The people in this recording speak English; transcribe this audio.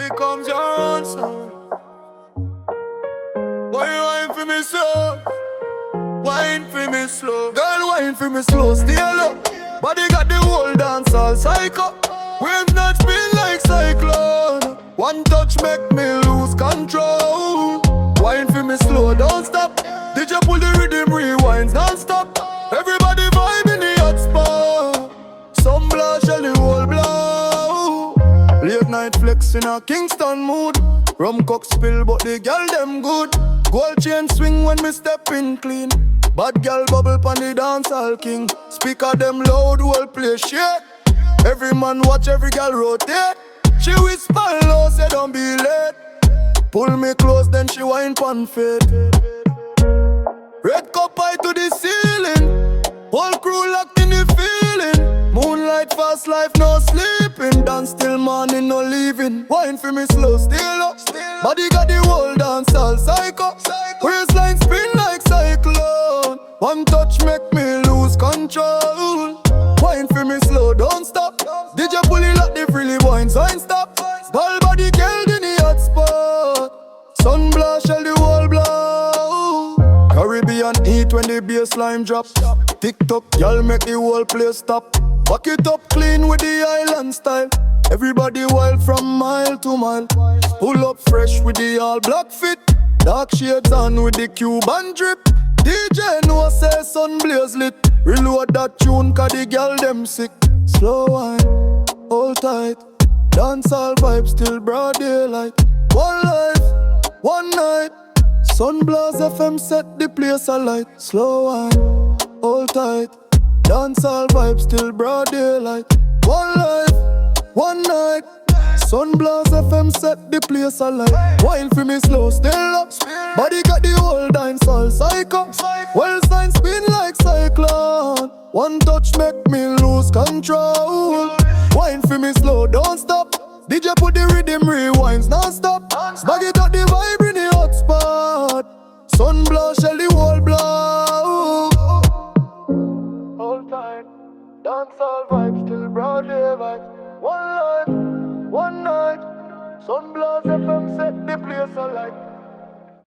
becomes your own son. Why you wine for me slow? Wine for me slow. Girl, wine for me slow, stay low. Body got the whole dancehall psycho. Waves not spin like cyclone. One touch make me lose control. Wine for me slow, don't stop. DJ pull the rhythm, rewinds non-stop. Everybody vibe in the hot spot. Some blow, shelly whole blow. Late night flex in a Kingston mood. Rum cock spill but the girl them good. Gold chain swing when me step in clean. Bad girl bubble pan the dancehall king. Speaker them loud, whole place shake. Every man watch, every girl rotate. She whisper low, say don't be late. Pull me close, then she whine pan fade. Red cup high to the ceiling. Whole crew locked in the feeling. Moonlight fast life, no sleeping. Dance till morning, no leaving. Wine for me slow, still up. Body got the whole dancehall psycho. Waistline spin like cyclone. One touch make me lose control. Wine for me slow, don't stop. DJ pull it like the freely wine, so ain't stop. Ball body killed in the hot spot. Sun blast, shell the whole blow. Caribbean heat when the bassline drop. TikTok, y'all make the whole place stop. Back it up clean with the island style. Everybody wild from mile to mile. Pull up fresh with the all black fit. Dark shades on with the Cuban drip. DJ no say sun blaze lit. Reload that tune cause the girl them sick. Slow wine, hold tight. Dancehall vibes till broad daylight. One life, one night. Sunblast FM set the place alight. Slow wine, hold tight. Dancehall vibes till broad daylight. One life, one night. Sunblast FM set the place alight. Wine for me slow, still up. Body got the whole dancehall psycho. Well sign spin like cyclone. One touch make me lose control. Wine for me slow, don't stop. DJ put the rhythm, rewinds non-stop. Bag it up the vibe in the hot spot. Sun blow, shell the whole blow. Hold tight, dancehall vibes till broad daylight. One life, one night. Sunblast FM set the place alight.